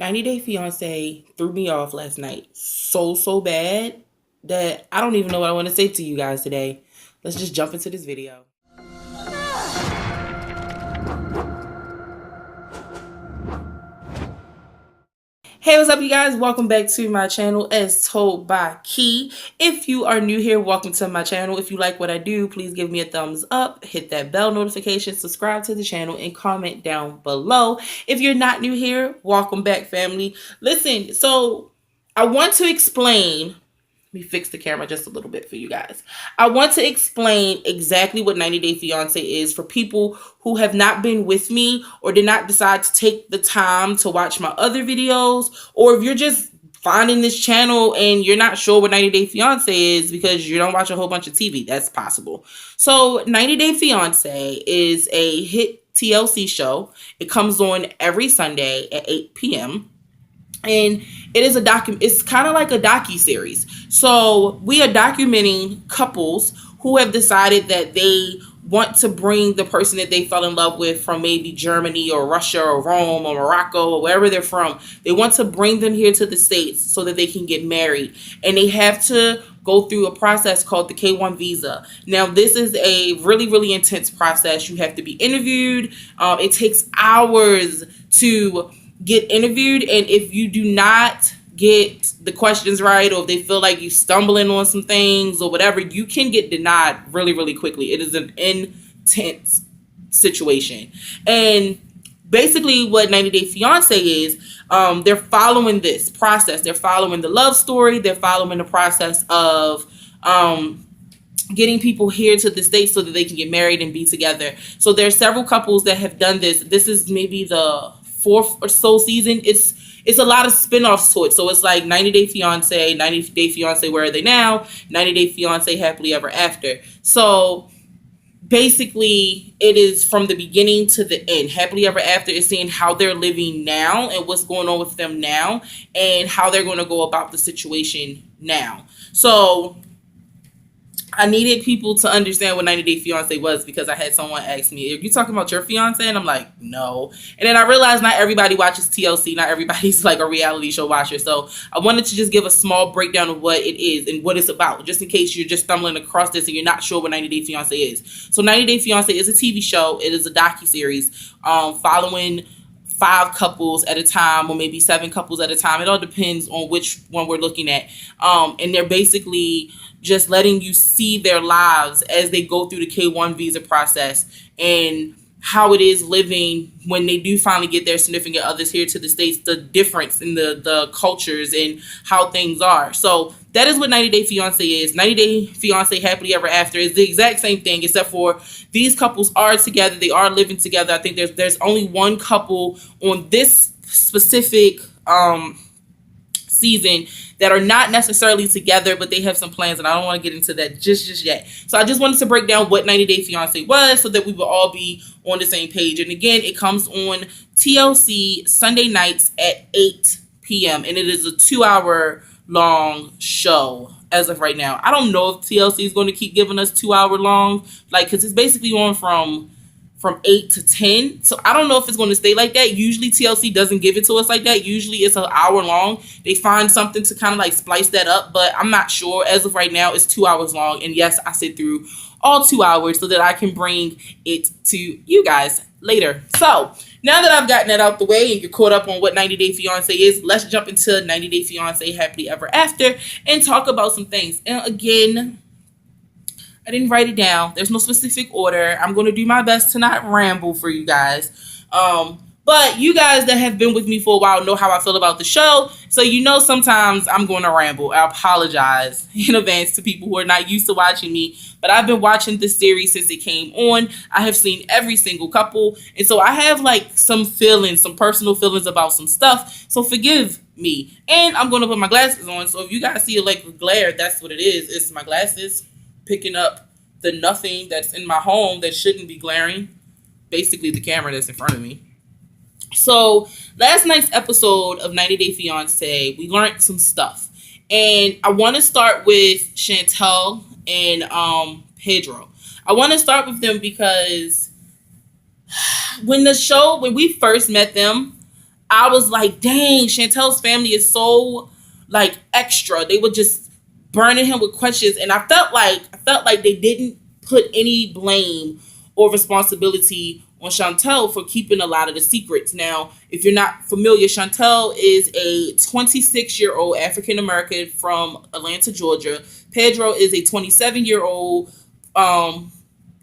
90 Day Fiance threw me off last night so bad that I don't even know what I want to say to you guys today. Let's just jump into this video. Hey, what's up, you guys? Welcome back to my channel, As Told by Key. If you are new here, welcome to my channel. If you like what I do, please give me a thumbs up, hit that bell notification, subscribe to the channel, and comment down below. If you're not new here, welcome back, family. Listen, so I want to explain. Let me fix the camera just a little bit for you guys. I want to explain exactly what 90 Day Fiance is for people who have not been with me or did not decide to take the time to watch my other videos, or if you're just finding this channel and you're not sure what 90 Day Fiance is because you don't watch a whole bunch of TV. That's possible. So 90 Day Fiance is a hit TLC show. It comes on every Sunday at 8 p.m. And it is it's kind of like a docu-series. So we are documenting couples who have decided that they want to bring the person that they fell in love with from maybe Germany or Russia or Rome or Morocco or wherever they're from. They want to bring them here to the States so that they can get married. And they have to go through a process called the K1 visa. Now, this is a really intense process. You have to be interviewed. It takes hours to get interviewed, and if you do not get the questions right, or if they feel like you stumbling on some things or whatever, you can get denied really quickly. It is an intense situation. And basically what 90 Day Fiance is, they're following this process. They're following the love story. They're following the process of getting people here to the States so that they can get married and be together. So there are several couples that have done this. This is maybe the fourth or so season. It's a lot of spin-offs to it. So it's like 90 Day Fiance, 90 Day Fiance, Where Are They Now? 90 Day Fiance, Happily Ever After. So basically it is from the beginning to the end. Happily Ever After is seeing how they're living now and what's going on with them now and how they're going to go about the situation now. So I needed people to understand what 90 Day Fiance was, because I had someone ask me, are you talking about your fiance? And I'm like, no. And then I realized not everybody watches TLC. Not everybody's like a reality show watcher. So I wanted to just give a small breakdown of what it is and what it's about, just in case you're just stumbling across this and you're not sure what 90 Day Fiance is. So 90 Day Fiance is a TV show. It is a docuseries following 5 couples at a time, or maybe 7 couples at a time. It all depends on which one we're looking at. And they're basically just letting you see their lives as they go through the K1 visa process and how it is living when they do finally get their significant others here to the States, the difference in the cultures and how things are. So that is what 90 Day Fiance is. 90 Day Fiance Happily Ever After is the exact same thing, except for these couples are together. They are living together. I think there's only one couple on this specific season that are not necessarily together, but they have some plans, and I don't want to get into that just yet. So I just wanted to break down what 90 Day Fiance was so that we will all be on the same page. And again, it comes on TLC Sunday nights at 8 p.m. and it is a 2-hour long show as of right now. I don't know if TLC is going to keep giving us 2-hour long, like, because it's basically on from 8 to 10. So I don't know if it's going to stay like that. Usually TLC doesn't give it to us like that. Usually it's an hour long. They find something to kind of like splice that up, but I'm not sure. As of right now, it's 2 hours long. And yes, I sit through all 2 hours so that I can bring it to you guys later. So now that I've gotten that out the way and you're caught up on what 90 Day Fiance is, let's jump into 90 Day Fiance Happily Ever After and talk about some things. And again, I didn't write it down. There's no specific order. I'm going to do my best to not ramble for you guys. But you guys that have been with me for a while know how I feel about the show. So you know sometimes I'm going to ramble. I apologize in advance to people who are not used to watching me. But I've been watching this series since it came on. I have seen every single couple. And so I have like some feelings, some personal feelings about some stuff. So forgive me. And I'm going to put my glasses on. So if you guys see like a glare, that's what it is. It's my glasses picking up the nothing that's in my home that shouldn't be glaring. Basically the camera that's in front of me. So last night's episode of 90 Day Fiance, we learned some stuff. And I want to start with Chantel and Pedro. I want to start with them because when we first met them, I was like, dang, Chantel's family is so like extra. They were just burning him with questions, and I felt like they didn't put any blame or responsibility on Chantel for keeping a lot of the secrets. Now, if you're not familiar, Chantel is a 26-year-old African American from Atlanta, Georgia. Pedro is a 27-year-old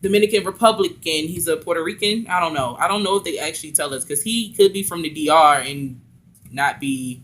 Dominican Republican. He's a Puerto Rican. I don't know. I don't know if they actually tell us, because he could be from the DR and not be.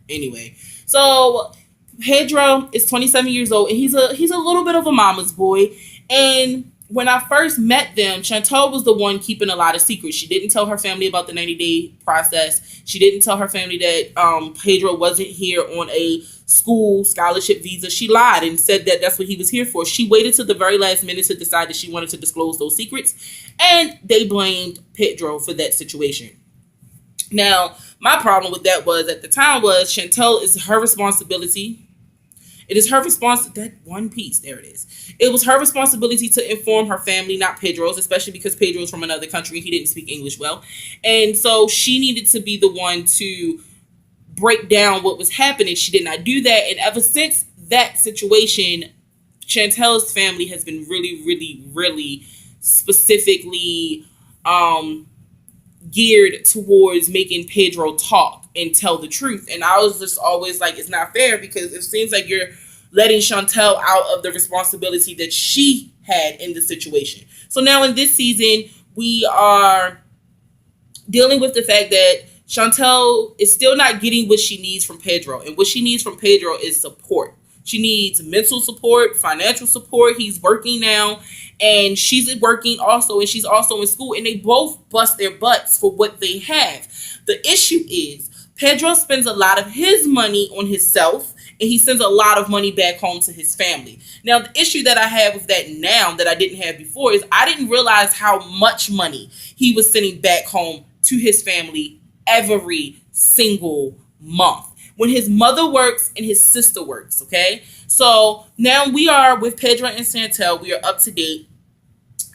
Anyway, so Pedro is 27 years old, and he's a little bit of a mama's boy. And when I first met them, Chantel was the one keeping a lot of secrets. She didn't tell her family about the 90-day process. She didn't tell her family that Pedro wasn't here on a school scholarship visa. She lied and said that that's what he was here for. She waited to the very last minute to decide that she wanted to disclose those secrets, and they blamed Pedro for that situation. Now, my problem with that was, at the time, was Chantel is her responsibility. It is her that one piece, there it is. It was her responsibility to inform her family, not Pedro's, especially because Pedro's from another country. He didn't speak English well. And so she needed to be the one to break down what was happening. She did not do that. And ever since that situation, Chantel's family has been really, really, really specifically geared towards making Pedro talk and tell the truth. And I was just always like, it's not fair, because it seems like you're letting Chantel out of the responsibility that she had in the situation. So now in this season, we are dealing with the fact that Chantel is still not getting what she needs from Pedro. And what she needs from Pedro is support. She needs mental support, financial support. He's working now, and she's working also, and she's also in school, and they both bust their butts for what they have. The issue is Pedro spends a lot of his money on himself, and he sends a lot of money back home to his family. Now, the issue that I have with that now that I didn't have before is I didn't realize how much money he was sending back home to his family every single month, when his mother works and his sister works, okay? So now we are with Pedro and Chantel. We are up to date,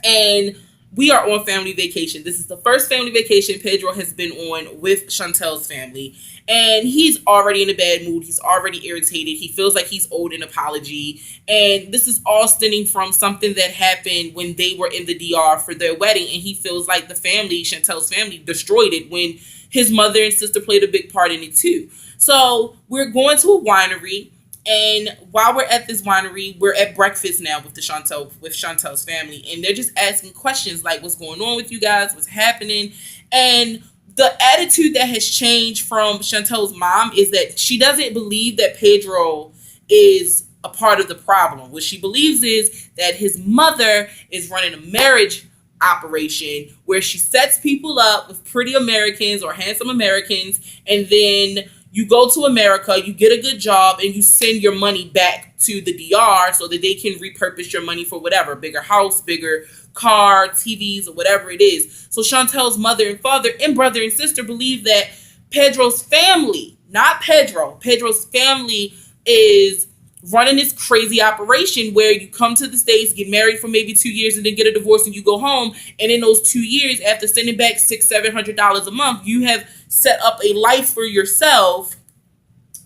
and we are on family vacation. This is the first family vacation Pedro has been on with Chantel's family, and he's already in a bad mood. He's already irritated. He feels like he's owed an apology, and this is all stemming from something that happened when they were in the DR for their wedding, and he feels like the family, Chantel's family, destroyed it when his mother and sister played a big part in it too. So we're going to a winery, and while we're at this winery, we're at breakfast now with Chantel's family, and they're just asking questions like, what's going on with you guys? What's happening? And the attitude that has changed from Chantel's mom is that she doesn't believe that Pedro is a part of the problem. What she believes is that his mother is running a marriage operation where she sets people up with pretty Americans or handsome Americans, and then you go to America, you get a good job, and you send your money back to the DR so that they can repurpose your money for whatever, bigger house, bigger car, TVs, or whatever it is. So Chantel's mother and father and brother and sister believe that Pedro's family, not Pedro's family is running this crazy operation where you come to the States, get married for maybe 2 years, and then get a divorce, and you go home. And in those 2 years, after sending back $600-700 a month, you have set up a life for yourself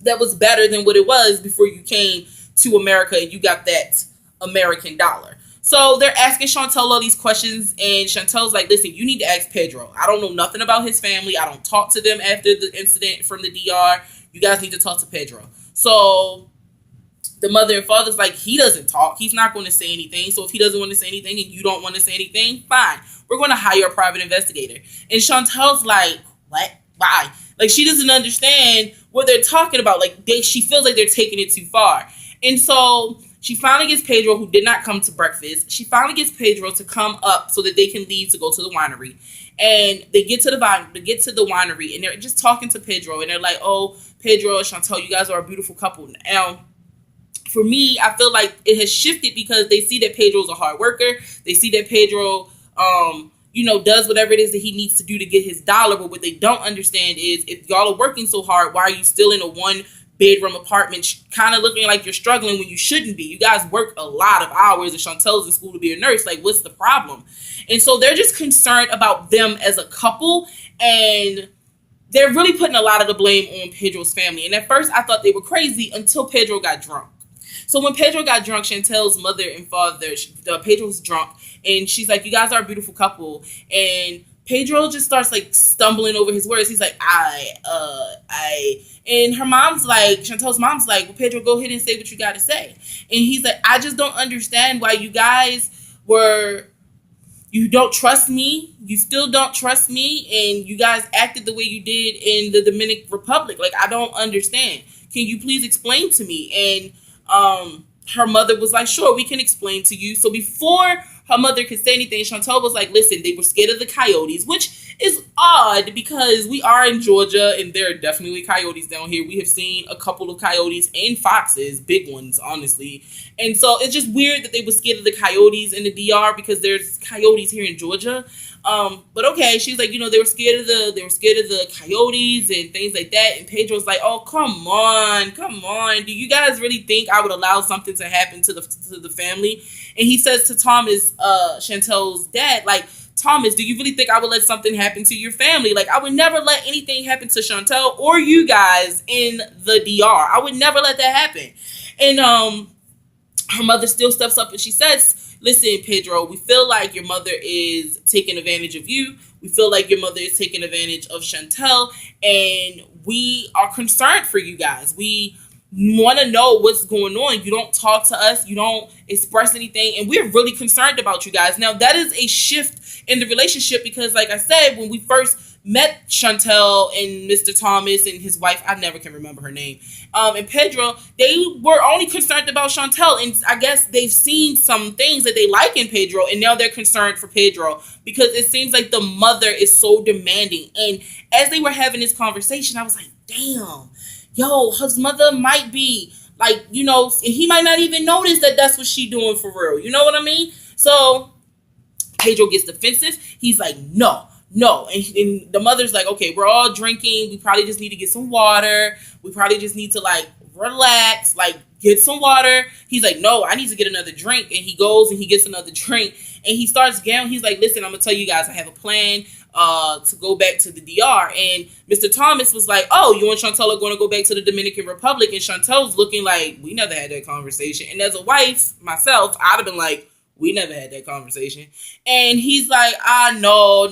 that was better than what it was before you came to America and you got that American dollar. So they're asking Chantel all these questions, and Chantel's like, listen, you need to ask Pedro. I don't know nothing about his family. I don't talk to them after the incident from the DR. You guys need to talk to Pedro. So the mother and father's like, he doesn't talk. He's not going to say anything. So if he doesn't want to say anything and you don't want to say anything, fine. We're going to hire a private investigator. And Chantel's like, what? Why? Like, she doesn't understand what they're talking about. Like, she feels like they're taking it too far. And so she finally gets Pedro, who did not come to breakfast. She finally gets Pedro to come up so that they can leave to go to the winery. And they get to the winery, and they're just talking to Pedro. And they're like, oh, Pedro and Chantel, you guys are a beautiful couple. Now, for me, I feel like it has shifted because they see that Pedro's a hard worker. They see that Pedro, does whatever it is that he needs to do to get his dollar. But what they don't understand is, if y'all are working so hard, why are you still in a one-bedroom apartment kind of looking like you're struggling when you shouldn't be? You guys work a lot of hours, and Chantel's in school to be a nurse. Like, what's the problem? And so they're just concerned about them as a couple, and they're really putting a lot of the blame on Pedro's family. And at first, I thought they were crazy until Pedro got drunk. So when Pedro got drunk, Chantel's mother and father, Pedro's drunk, and she's like, "You guys are a beautiful couple." And Pedro just starts like stumbling over his words. He's like, I. And her mom's like, Chantel's mom's like, "Well, Pedro, go ahead and say what you got to say." And he's like, "I just don't understand why you guys you don't trust me. You still don't trust me. And you guys acted the way you did in the Dominican Republic. Like, I don't understand. Can you please explain to me?" And her mother was like, "Sure, we can explain to you." So before her mother could say anything, Chantel was like, "Listen, they were scared of the coyotes," which is odd because we are in Georgia and there are definitely coyotes down here. We have seen a couple of coyotes and foxes, big ones, honestly. And so it's just weird that they were scared of the coyotes in the DR because there's coyotes here in Georgia. But okay, she's like, they were scared of the coyotes and things like that. And Pedro's like, "Oh, come on. Do you guys really think I would allow something to happen to the family?" And he says to Thomas, Chantel's dad, like, "Thomas, do you really think I would let something happen to your family? Like, I would never let anything happen to Chantel or you guys in the DR. I would never let that happen." And her mother still steps up and she says, "Listen, Pedro, we feel like your mother is taking advantage of you. We feel like your mother is taking advantage of Chantel, and we are concerned for you guys. We want to know what's going on. You don't talk to us. You don't express anything, and we're really concerned about you guys." Now, that is a shift in the relationship because, like I said, when we first met Chantel and Mr. Thomas and his wife, I never can remember her name, and Pedro, they were only concerned about Chantel, and I guess they've seen some things that they like in Pedro, and now they're concerned for Pedro because it seems like the mother is so demanding. And as they were having this conversation, I was like, damn, yo, his mother might be like, he might not even notice that that's what she doing for real. You know what I mean? So Pedro gets defensive. He's like, no. And the mother's like, "Okay, we're all drinking. We probably just need to get some water. We probably just need to like relax, like get some water." He's like, "No, I need to get another drink." And he goes and he gets another drink and he starts going. He's like, "Listen, I'm going to tell you guys, I have a plan to go back to the DR." And Mr. Thomas was like, "Oh, you and Chantel are going to go back to the Dominican Republic?" And Chantel's looking like, we never had that conversation. And as a wife, myself, I'd have been like, we never had that conversation. And he's like, no,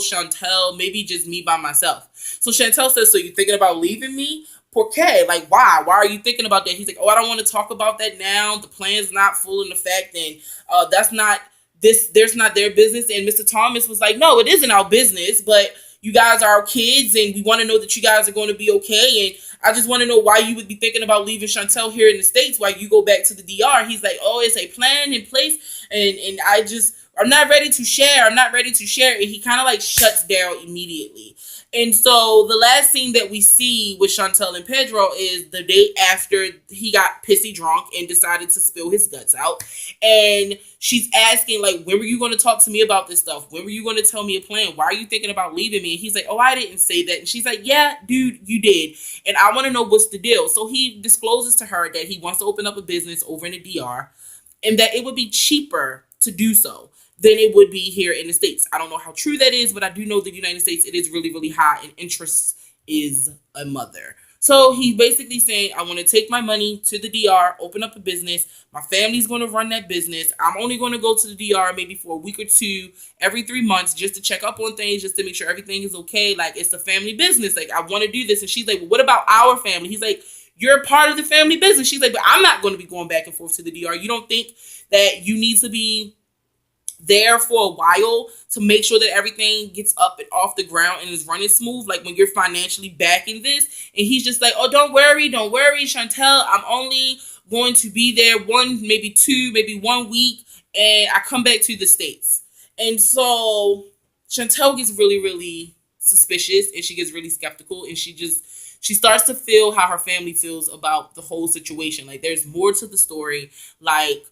Chantel, maybe just me by myself. So Chantel says, "So you're thinking about leaving me? Por qué? Like, why? Why are you thinking about that?" He's like, "Oh, I don't want to talk about that now. The plan's not full in effect, and that's not there's not their business." And Mr. Thomas was like, "No, it isn't our business, but you guys are our kids, and we want to know that you guys are going to be okay. And I just want to know why you would be thinking about leaving Chantel here in the States while you go back to the DR." He's like, "Oh, it's a plan in place, and I'm not ready to share. I'm not ready to share." And he kind of like shuts down immediately. And so the last scene that we see with Chantel and Pedro is the day after he got pissy drunk and decided to spill his guts out. And she's asking, like, "When were you going to talk to me about this stuff? When were you going to tell me a plan? Why are you thinking about leaving me?" And he's like, "Oh, I didn't say that." And she's like, "Yeah, dude, you did. And I want to know what's the deal." So he discloses to her that he wants to open up a business over in the DR and that it would be cheaper to do so than it would be here in the States. I don't know how true that is, but I do know the United States, it is really, really high, and interest is a mother. So he's basically saying, "I want to take my money to the DR, open up a business. My family's going to run that business. I'm only going to go to the DR maybe for a week or two every 3 months just to check up on things, just to make sure everything is okay. Like, it's a family business. Like, I want to do this." And she's like, "Well, what about our family?" He's like, "You're part of the family business." She's like, "But I'm not going to be going back and forth to the DR. You don't think that you need to be there for a while to make sure that everything gets up and off the ground and is running smooth, like when you're financially backing this?" And he's just like, "Oh, don't worry, Chantel. I'm only going to be there maybe 1 week, and I come back to the States." And so Chantel gets really, really suspicious, and she gets really skeptical, and she starts to feel how her family feels about the whole situation. Like, there's more to the story. Like,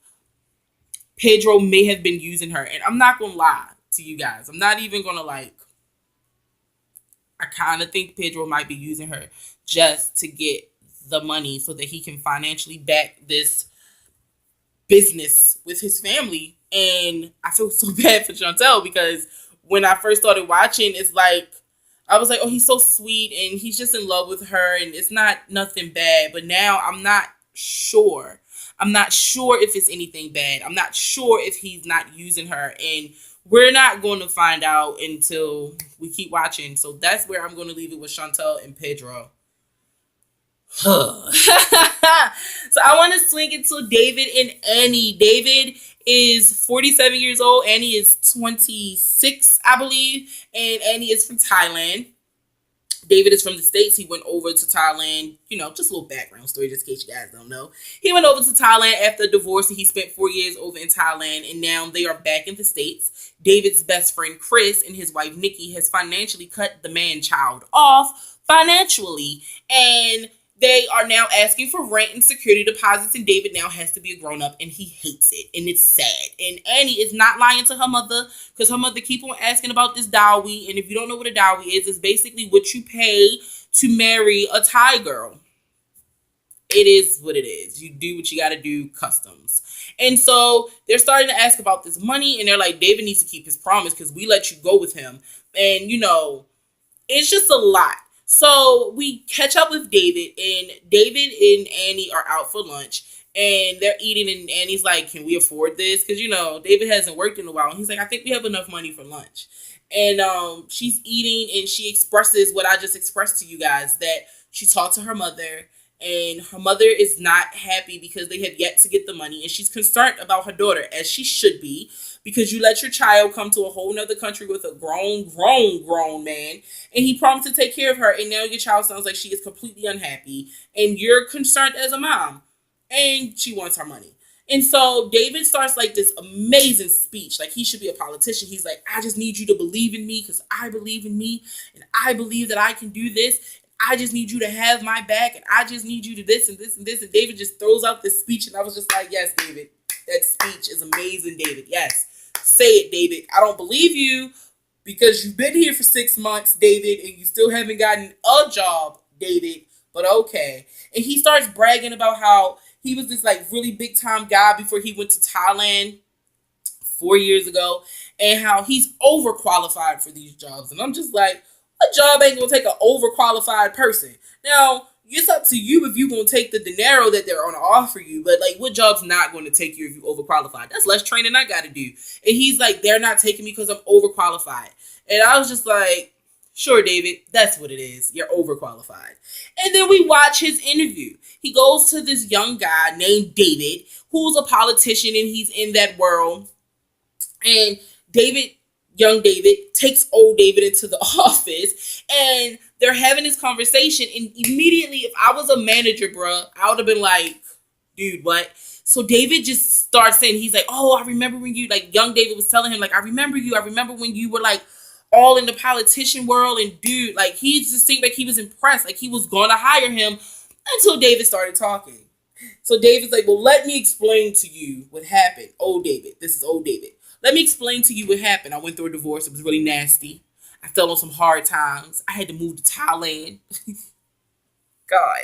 Pedro may have been using her. And I'm not going to lie to you guys. I'm not even going to I kind of think Pedro might be using her just to get the money so that he can financially back this business with his family. And I feel so bad for Chantel because when I first started watching, it's like, I was like, oh, he's so sweet and he's just in love with her and it's not nothing bad. But now I'm not sure. I'm not sure if it's anything bad. I'm not sure if he's not using her. And we're not going to find out until we keep watching. So that's where I'm going to leave it with Chantel and Pedro. So I want to swing it to David and Annie. David is 47 years old. Annie is 26, I believe. And Annie is from Thailand. David is from the States. He went over to Thailand, just a little background story, just in case you guys don't know. He went over to Thailand after a divorce, and he spent 4 years over in Thailand, and now they are back in the States. David's best friend, Chris, and his wife, Nikki, has financially cut the man-child off financially, and they are now asking for rent and security deposits, and David now has to be a grown-up, and he hates it, and it's sad. And Annie is not lying to her mother, because her mother keep on asking about this dowry, and if you don't know what a dowry is, it's basically what you pay to marry a Thai girl. It is what it is. You do what you got to do, customs. And so they're starting to ask about this money, and they're like, David needs to keep his promise, because we let you go with him. And, it's just a lot. So we catch up with David, and David and Annie are out for lunch, and they're eating, and Annie's like, can we afford this? Because, David hasn't worked in a while, and he's like, I think we have enough money for lunch. And she's eating, and she expresses what I just expressed to you guys, that she talked to her mother, and her mother is not happy because they have yet to get the money, and she's concerned about her daughter, as she should be, because you let your child come to a whole nother country with a grown man, and he promised to take care of her, and now your child sounds like she is completely unhappy, and you're concerned as a mom, and she wants her money. And so David starts like this amazing speech, like he should be a politician. He's like, I just need you to believe in me because I believe in me, and I believe that I can do this. I just need you to have my back, and I just need you to this and this and this. And David just throws out this speech, and I was just like, yes, David, that speech is amazing, David. Yes. Say it, David. I don't believe you because you've been here for 6 months, David, and you still haven't gotten a job, David, but okay. And he starts bragging about how he was this like really big time guy before he went to Thailand 4 years ago, and how he's overqualified for these jobs. And I'm just like, a job ain't gonna take an overqualified person. Now, it's up to you if you're going to take the dinero that they're going to offer you. But, like, what job's not going to take you if you're overqualified? That's less training I got to do. And he's like, they're not taking me because I'm overqualified. And I was just like, sure, David, that's what it is. You're overqualified. And then we watch his interview. He goes to this young guy named David, who's a politician, and he's in that world. And young David takes old David into the office, and they're having this conversation, and immediately, if I was a manager, bruh, I would have been like, dude, what? So David just starts saying, he's like, oh, I remember when you, like, young David was telling him, like, I remember when you were, like, all in the politician world, and dude, like, he just seemed like he was impressed, like, he was going to hire him, until David started talking. So David's like, well, let me explain to you what happened. Old David. This is old David. Let me explain to you what happened. I went through a divorce. It was really nasty. I fell on some hard times. I had to move to Thailand. God.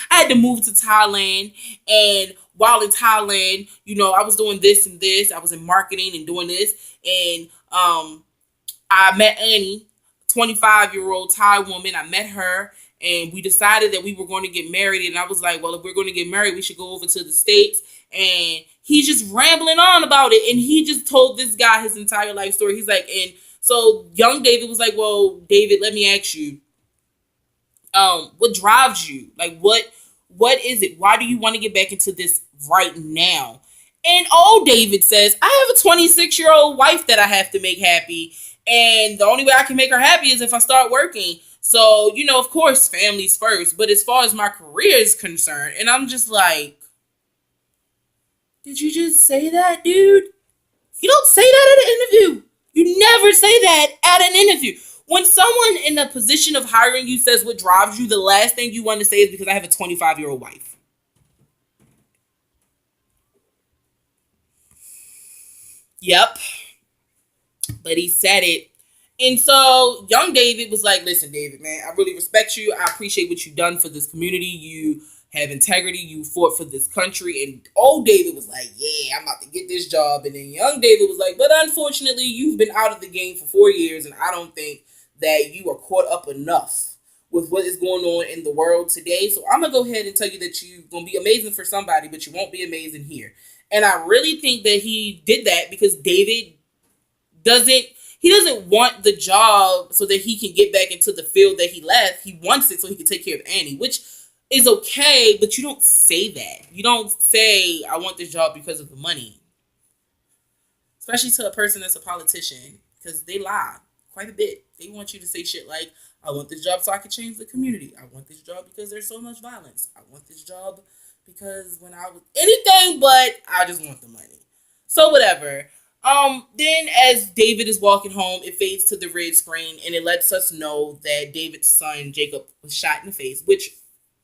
I had to move to Thailand. And while in Thailand, I was doing this and this. I was in marketing and doing this. And I met Annie, 25-year-old Thai woman. I met her. And we decided that we were going to get married. And I was like, well, if we're going to get married, we should go over to the States. And he's just rambling on about it. And he just told this guy his entire life story. He's like, and so young David was like, well, David, let me ask you, what drives you? Like, what is it? Why do you want to get back into this right now? And old David says, I have a 26-year-old wife that I have to make happy. And the only way I can make her happy is if I start working. So, of course, family's first. But as far as my career is concerned, and I'm just like, did you just say that, dude? You don't say that at an interview. You never say that at an interview. When someone in a position of hiring you says what drives you, the last thing you want to say is because I have a 25-year-old wife. Yep. But he said it. And so young David was like, listen, David, man, I really respect you. I appreciate what you've done for this community. You have integrity. You fought for this country. And old David was like, yeah, I'm about to get this job. And then young David was like, but unfortunately, you've been out of the game for 4 years, and I don't think that you are caught up enough with what is going on in the world today. So I'm gonna go ahead and tell you that you're gonna be amazing for somebody, but you won't be amazing here. And I really think that he did that because David doesn't he doesn't want the job so that he can get back into the field that he left. He wants it so he can take care of Annie, which is okay, but you don't say that. You don't say, I want this job because of the money. Especially to a person that's a politician, because they lie quite a bit. They want you to say shit like, I want this job so I can change the community. I want this job because there's so much violence. I want this job because when I was anything but I just want the money. So whatever. Then as David is walking home, it fades to the red screen and it lets us know that David's son Jacob was shot in the face, which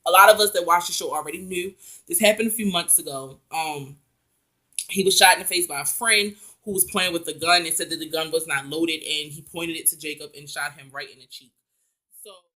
a lot of us that watched the show already knew. This happened a few months ago. He was shot in the face by a friend who was playing with the gun and said that the gun was not loaded, and he pointed it to Jacob and shot him right in the cheek. So